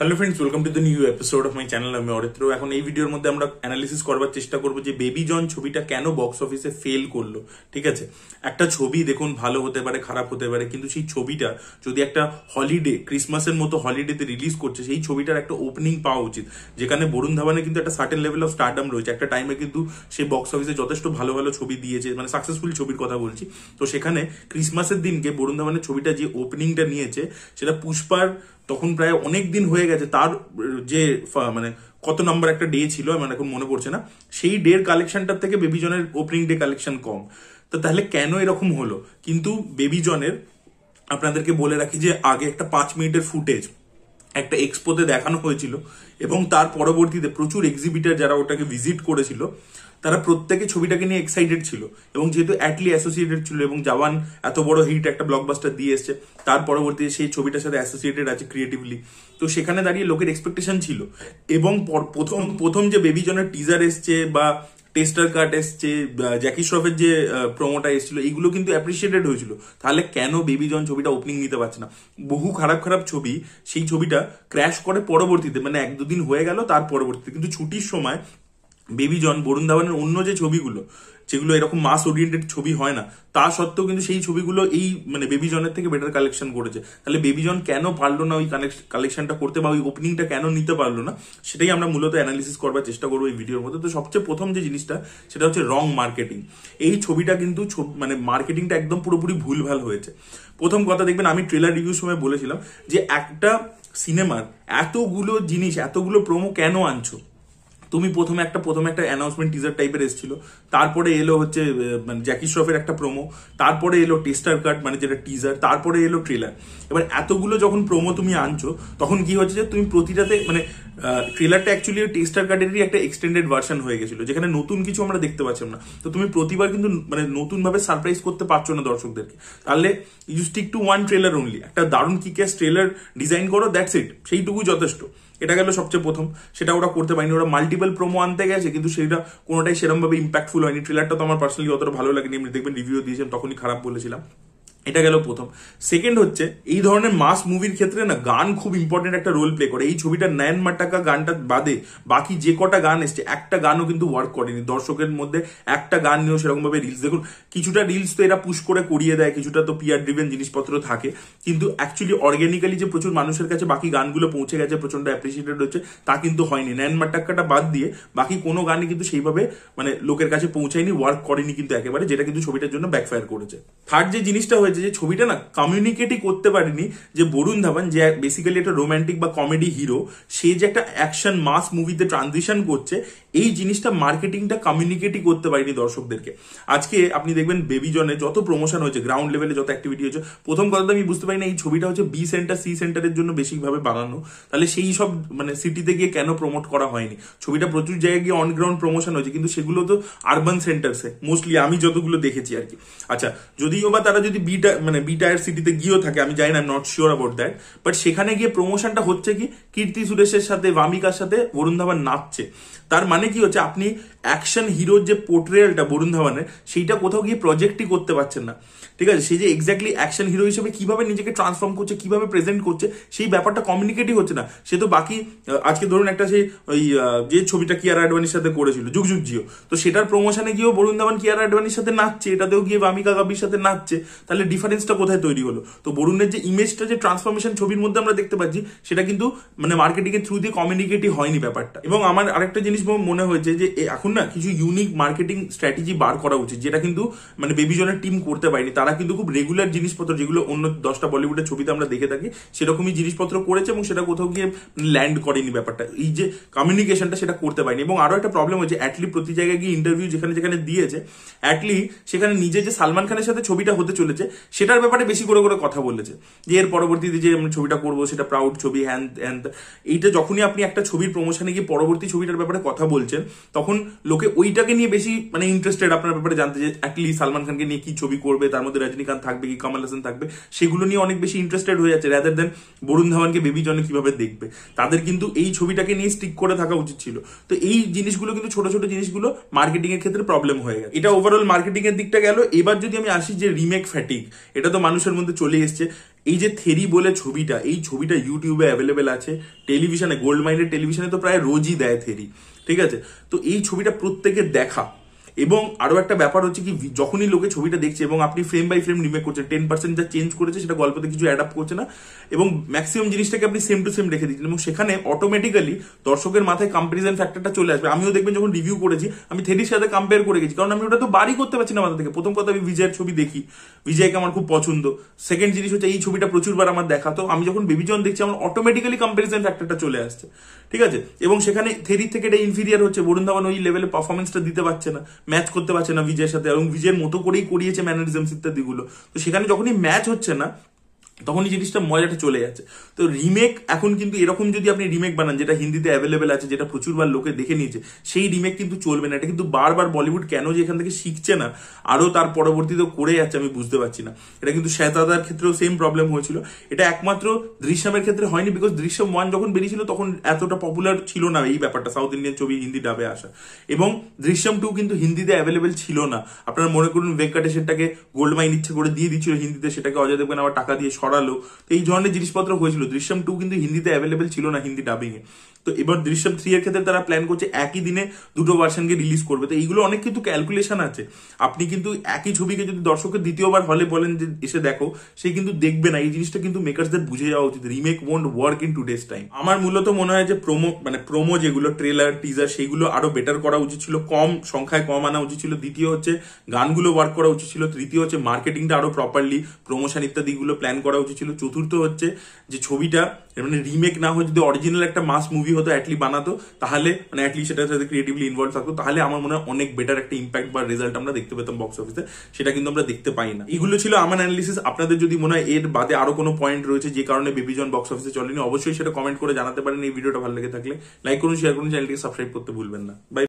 Hello friends, welcome to the new episode of my channel. আমি অরিত্র। এখন এই ভিডিওর মধ্যে আমরা অ্যানালিসিস করবার চেষ্টা করবো যে বেবি জন ছবিটা কেন বক্স অফিসে ফেল করলো। ঠিক আছে, একটা ছবি দেখুন ভালো হতে পারে, খারাপ হতে পারে, কিন্তু সেই ছবিটা যদি একটা হলিডে, ক্রিসমাসের মতো হলিডেতে রিলিজ করছে, সেই ছবিটার একটা ওপেনিং পাওয়া উচিত। যেখানে বরুণ ধাওয়ানের কিন্তু একটা সার্টেন লেভেল অফ স্টারডাম রয়েছে। একটা টাইমে কিন্তু সে বক্স অফিসে যথেষ্ট ভালো ভালো ছবি দিয়েছে, মানে সাকসেসফুল ছবির কথা বলছি। তো সেখানে ক্রিসমাসের দিনকে বরুণ ধাওয়ানের ছবিটা যে ওপেনিংটা নিয়েছে, সেটা পুষ্পার তখন প্রায় অনেক দিন হয়ে গেছে, তার যে মানে কত নাম্বার একটা ডে ছিল আমার এখন মনে পড়ছে না, সেই ডের কালেকশনটার থেকে বেবি জনের ওপেনিং ডে কালেকশন কম। তো তাহলে কেন এরকম হলো? কিন্তু বেবি জনের আপনাদেরকে বলে রাখি যে আগে একটা 5 মিনিটের ফুটেজ একটা এক্সপোতে দেখানো হয়েছিল, এবং তার পরবর্তীতে প্রচুর এক্সিবিটার যারা ওটাকে ভিজিট করেছিল তারা প্রত্যেকে ছবিটাকে নিয়ে এক্সাইটেড ছিল। এবং যেহেতু অ্যাটলি অ্যাসোসিয়েটেড ছিল এবং জওয়ান এত বড় হিট একটা ব্লকবাস্টার দিয়ে এসছে, তার পরবর্তীতে সেই ছবিটার সাথে অ্যাসোসিয়েটেড আছে ক্রিয়েটিভলি, তো সেখানে দাঁড়িয়ে লোকের এক্সপেকটেশন ছিল। এবং প্রথম প্রথম যে বেবি জনের টিজার এসছে বা টেস্টার কাট এসছে, জ্যাকি শ্রফের যে প্রোমোটা এসেছিল, এইগুলো কিন্তু অ্যাপ্রিসিয়েটেড হয়েছিল। তাহলে কেন বেবি জন ছবিটা ওপেনিং নিতে পারছে না? বহু খারাপ খারাপ ছবি সেই ছবিটা ক্র্যাশ করে পরবর্তীতে, মানে 1-2 দিন হয়ে গেল তার পরবর্তীতে। কিন্তু ছুটির সময় বেবি জন, বরুণ ধাওয়ানের অন্য যে ছবিগুলো, যেগুলো এরকম মাস ওরিয়েন্টেড ছবি হয় না, তা সত্ত্বেও কিন্তু সেই ছবিগুলো এই মানে বেবি জনের থেকে বেটার কালেকশন করেছে। তাহলে বেবি জন কেন পারলো না ওই কালেকশনটা করতে, বা ওই ওপেনিংটা কেন নিতে পারলো না, সেটাই আমরা মূলত অ্যানালিসিস করবার চেষ্টা করবো এই ভিডিওর মধ্যে। তো সবচেয়ে প্রথম যে জিনিসটা, সেটা হচ্ছে রং মার্কেটিং। এই ছবিটা কিন্তু মানে মার্কেটিংটা একদম পুরোপুরি ভুলভাল হয়েছে। প্রথম কথা দেখবেন, আমি ট্রেলার রিভিউর সময় বলেছিলাম যে একটা সিনেমার এতগুলো জিনিস, এতগুলো প্রোমো কেন আনছো? তুমি প্রথমে একটা অ্যানাউন্সমেন্ট টিজার টাইপের এসেছিল, তারপরে এলো হচ্ছে মানে জ্যাকি শ্রফের একটা প্রোমো, তারপরে এলো টেস্টার কাট মানে যেটা টিজার, তারপরে এলো ট্রেলার। এবার এতগুলো যখন প্রোমো তুমি আনছো, তখন কি হচ্ছে যে তুমি প্রতিটাতে মানে ট্রেলারটা অ্যাকচুয়ালি টেস্টার কাটেরই একটা এক্সটেন্ডেড ভার্সন হয়ে গেছিল, যেখানে নতুন কিছু আমরা দেখতে পাচ্ছিলাম না। তো তুমি প্রতিবার কিন্তু মানে নতুন ভাবে সারপ্রাইজ করতে পারছো না দর্শকদেরকে। তাহলে you stick to one trailer only, একটা দারুণ কিকেস ট্রেলার ডিজাইন করো, দ্যাটস ইট, সেইটুকুই যথেষ্ট। এটা গেল সবচেয়ে প্রথম, সেটা ওরা করতে পারেনি। ওরা মাল্টিপল প্রোমো আনতে গেছে, কিন্তু সেটা কোনোটাই সেরকম ভাবে ইম্প্যাক্টফুল হয়নি। ট্রেলারটা তো আমার পার্সোনালি অতটা ভালো লাগেনি, আমি দেখবেন রিভিউ দিয়েছিলাম তখনই খারাপ বলেছিলাম। এটা গেল প্রথম। সেকেন্ড হচ্ছে, এই ধরনের মাস মুভির ক্ষেত্রে না গান খুব ইম্পর্টেন্ট একটা রোল প্লে করে। এই ছবিটা নয়ন মাটাকা গানটা বাদে বাকি যে কটা গান এসছে, একটা গানও কিন্তু ওয়ার্ক করেনি। দর্শকের মধ্যে একটা গান নিয়েও সেরকম ভাবে রিলস, দেখুন কিছুটা রিলস তো এরা পুশ করে করিয়ে দেয়, কিছুটা তো পিআর ড্রিভেন জিনিসপত্র থাকে, কিন্তু অ্যাকচুয়ালি অর্গানিক্যালি যে প্রচুর মানুষের কাছে বাকি গানগুলো পৌঁছে গেছে, প্রচন্ড অ্যাপ্রিসিয়েটেড হচ্ছে, তা কিন্তু হয়নি। নয়ন মাটাক্কাটা বাদ দিয়ে বাকি কোনো গানই কিন্তু সেইভাবে মানে লোকের কাছে পৌঁছায়নি, ওয়ার্ক করেনি কিন্তু একেবারে, যেটা কিন্তু ছবিটার জন্য ব্যাকফায়ার করেছে। থার্ড যে জিনিসটা হয়েছে, যে ছবিটা না কমিউনিকেটই করতে পারেনি যে বরুণ ধাওয়ান যে বেসিক্যালি একটা রোমান্টিক বা কমেডি হিরো, সে যে একটা অ্যাকশন মাস মুভিতে ট্রানজিশন করছে, এই জিনিসটা মার্কেটিংটা কমিউনিকেটই করতে পারেনি দর্শকদেরকে। আজকে আপনি দেখবেন বেবি জনে যত প্রমোশন হয়েছে, গ্রাউন্ড লেভেলে যত অ্যাক্টিভিটি হয়েছে, প্রথম কথা তো আমি বুঝতে পারি না এই ছবিটা হচ্ছে বি সেন্টার সি সেন্টারের জন্য বেশিভাবে বানানো। তাহলে সেই সব মানে সিটিতে গিয়ে কেন প্রমোট করা হয়নি? ছবিটা প্রচুর জায়গায় গিয়ে অন গ্রাউন্ড প্রমোশন হয়েছে, কিন্তু সেগুলো তো আরবান সেন্টার্সে মোস্টলি আমি যতগুলো দেখেছি আর কি। আচ্ছা, যদিও বা তারা যদি বি টায়ার সিটিতে গিয়েও থাকে, আমি জানি না, not sure about that, but সেখানে গিয়ে প্রমোশনটা হচ্ছে কি, কীর্তি সুরেশের সাথে, ভামিকার সাথে বরুণ ধাওয়ান নাচছে। তার মানে কি হচ্ছে, আপনি অ্যাকশন হিরোর যে পোর্ট্রেয়ালটা বরুণ ধাওয়ানের, সেইটা কোথাও গিয়ে প্রজেক্টই করতে পারছেন না। ঠিক আছে, সেই যে এক্স্যাক্টলি অ্যাকশন হিরো হিসেবে কিভাবে নিজেকে ট্রান্সফর্ম করছে, কিভাবে প্রেজেন্ট করছে, সেই ব্যাপারটা কমিউনিকেটই হচ্ছে না। সে তো বাকি আজকে ধরুন একটা সেই ওই যে ছবিটা কিয়ারা আডবাণীর সাথে করেছিল, যুগ যুগ জিও, তো সেটার প্রমোশনে গিয়েও বরুণ ধাওয়ান কিয়ারা আডবাণীর সাথে নাচছে, এটাতেও গিয়ে ভামিকা গাবির সাথে নাচছে। তাহলে ডিফারেন্সটা কোথায় তৈরি হলো? তো বরুণের যে ইমেজটা, যে ট্রান্সফরমেশন ছবির মধ্যে আমরা দেখতে পাচ্ছি, সেটা কিন্তু মানে মার্কেটিং এর থ্রু দিয়ে কমিউনিকেটই হয়নি ব্যাপারটা। এবং আমার আরেকটা জিনিস মনে হয়েছে যে এখন না কিছু ইউনিক মার্কেটিং স্ট্র্যাটেজি বার করা উচিত, যেটা কিন্তু মানে বেবি জনের টিম করতে পারেনি। তারা কিন্তু খুব রেগুলার জিনিসপত্র, যেগুলো অন্য 10টা বলিউডের ছবিতে আমরা দেখে থাকি, সেরকমই জিনিসপত্র করেছে, এবং সেটা কোথাও গিয়ে ল্যান্ড করেনি ব্যাপারটা। এই যে কমিউনিকেশনটা, সেটা করতে পারেনি। এবং আরো একটা প্রবলেম হচ্ছে, অ্যাটলি প্রতি জায়গায় গিয়ে ইন্টারভিউ যেখানে যেখানে দিয়েছে, অ্যাটলি সেখানে নিজে যে সালমান খানের সাথে ছবিটা হতে চলেছে, সেটার ব্যাপারে বেশি করে করে কথা বলেছে, যে এর পরবর্তীতে যে আমি ছবিটা করবো সেটা প্রাউড ছবি, হ্যান হ্যান। এইটা যখনই আপনি একটা ছবির প্রমোশনে গিয়ে পরবর্তী ছবিটার ব্যাপারে কথা বলছেন, তখন লোকে ওইটাকে নিয়ে বেশি মানে ইন্টারেস্টেড আপনার ব্যাপারে জানতে, যে অ্যাটলি সালমান খানকে নিয়ে কি ছবি করবে, তার মধ্যে রজনীকান্ত থাকবে কি কমল হাসান থাকবে, সেগুলো নিয়ে অনেক বেশি ইন্টারেস্টেড হয়ে যাচ্ছে, রাদার দেন বরুণ ধাওয়ানকে বেবি জনে কিভাবে দেখবে। তাদের কিন্তু এই ছবিটাকে নিয়ে স্টিক করে থাকা উচিত ছিল। তো এই জিনিসগুলো কিন্তু ছোট ছোট জিনিসগুলো মার্কেটিং এর ক্ষেত্রে প্রবলেম হয়ে গেছে। এটা ওভারঅল মার্কেটিং এর দিকটা গেল। এবার যদি আমি আসি যে রিমেক ফ্যাটিক, এটা তো মানুষের মধ্যে চলে এসছে। এই যে থেরি বলে ছবিটা, এই ছবিটা ইউটিউবে অ্যাভেলেবেল আছে, টেলিভিশনে গোল্ড মাইনের টেলিভিশনে তো প্রায় রোজই দেয় থেরি, ঠিক আছে। তো এই ছবিটা প্রত্যেকের দেখা। এবং আরো একটা ব্যাপার হচ্ছে কি, যখনই লোকে ছবিটা দেখছে এবং আপনি ফ্রেম বাই ফ্রেম রিমেক করছেন, 10% যা চেঞ্জ করেছে সেটা গল্পতে কিছু অ্যাডাপ্ট করছে না, এবং ম্যাক্সিমাম জিনিসটাকে আপনি সেম টু সেম রেখে দিচ্ছেন, এবং সেখানে অটোমেটিক্যালি দর্শকের মাথায় কম্পারিজন ফ্যাক্টরটা চলে আসবে। আমিও দেখবেন যখন রিভিউ করেছি আমি থেরির সাথে কম্পেয়ার করে গেছি, কারণ আমি ওটা তো বারই করতে পারছি না মাথা থেকে। প্রথম কথা, আমি বিজয়ের ছবি দেখি, বিজয়কে আমার খুব পছন্দ। সেকেন্ড জিনিস হচ্ছে এই ছবিটা প্রচুরবার আমার দেখা, তো আমি যখন বেবি জন দেখছি আমার অটোমেটিক্যালি কম্পারিজন ফ্যাক্টরটা চলে আসছে, ঠিক আছে। এবং সেখানে থেরির থেকে এটা ইনফিরিয়ার হচ্ছে, বরুণ ধাওয়ান ওই লেভেলে পারফরমেন্সটা দিতে পারছে না, ম্যাচ করতে পারছে না বিজয়ের সাথে, এবং বিজয়ের মতো করেই করিয়েছে ম্যানারিজমস ইত্যাদিগুলো। তো সেখানে যখনই ম্যাচ হচ্ছে না তখনই জিনিসটা মজাটা চলে যাচ্ছে। তো রিমেক এখন কিন্তু এরকম যদি আপনি রিমেক বানান যেটা হিন্দিতে অ্যাভেলেবেল আছে, যেটা প্রচুরবার লোকে দেখে নিয়েছে, সেই রিমেক কিন্তু চলবে না। এটা কিন্তু বারবার বলিউড কেন যে এখান থেকে শিখছে না, আরো তার পরবর্তীতে করে যাচ্ছে, আমি বুঝতে পারছি না। এটা কিন্তু শ্বেতাদার ক্ষেত্রেও সেম প্রবলেম হয়েছিল, এটা একমাত্র দৃশ্যমের ক্ষেত্রে হয়নি, বিকজ দৃশ্যম 1 যখন বেরিয়েছিল তখন এতটা পপুলার ছিল না এই ব্যাপারটা, সাউথ ইন্ডিয়ান ছবি হিন্দি ডাবে আসা। এবং দৃশ্যম 2 কিন্তু হিন্দিতে অ্যাভেলেবেল ছিল না। আপনারা মনে করুন ভেঙ্কটেশেরটাকে গোল্ড মাইন ইচ্ছে করে দিয়ে দিচ্ছিল হিন্দিতে, সেটাকে অজয় দেবগন আবার টাকা দিয়ে সরালো, তো এই ধরনের জিনিসপত্র হয়েছিল। দৃশ্যম 2 কিন্তু হিন্দিতে অ্যাভেলেবেল ছিল না হিন্দি ডাবিং এ। তো এবার দৃশ্যম 3 এর ক্ষেত্রে তারা প্ল্যান করছে একই দিনে দুটো ভার্সনকে রিলিজ করবে। তো এইগুলো অনেক কিন্তু ক্যালকুলেশন আছে। আপনি কিন্তু একই ছবিকে যদি দর্শকের দ্বিতীয়বার হলে বলেন যে এসে দেখো, সে কিন্তু দেখবে না। এই জিনিসটা কিন্তু মেকার্সদের বুঝে যাওয়া উচিত। Remake won't work in today's time. আমার মূলত মনে হয় যে প্রোমো যেগুলো ট্রেলার টিজার সেইগুলো আরো বেটার করা উচিত ছিল, কম সংখ্যায় কম আনা উচিত ছিল। দ্বিতীয় হচ্ছে গানগুলো ওয়ার্ক করা উচিত ছিল। তৃতীয় হচ্ছে মার্কেটিংটা আরো প্রপারলি প্রমোশন ইত্যাদি গুলো প্ল্যান করা উচিত ছিল। চতুর্থ হচ্ছে যে ছবিটা মানে রিমেক না হয়ে যদি অরিজিনাল একটা মাস মুভি হতো অ্যাটলি বানাতো, তাহলে মানে অ্যাটলি সেটার সাথে ক্রিয়েটিভলি ইনভলভ থাকতো, তাহলে আমার মনে হয় অনেক বেটার একটা ইম্প্যাক্ট বা রেজাল্ট আমরা দেখতে পেতাম বক্স অফিসে। সেটা কিন্তু আমরা দেখতে পাই না। এগুলো ছিল আমার অ্যানালিসিস। আপনাদের যদি মনে হয় এর বাদে আরো কোনো পয়েন্ট রয়েছে যে কারণে বেবি জন বক্স অফিসে চলেনি, অবশ্যই সেটা কমেন্ট করে জানাতে পারেন। এই ভিডিওটা ভালো লেগে থাকলে লাইক করুন, শেয়ার করুন, চ্যানেলটিকে সাবস্ক্রাইব করতে ভুলবেন না। বাই।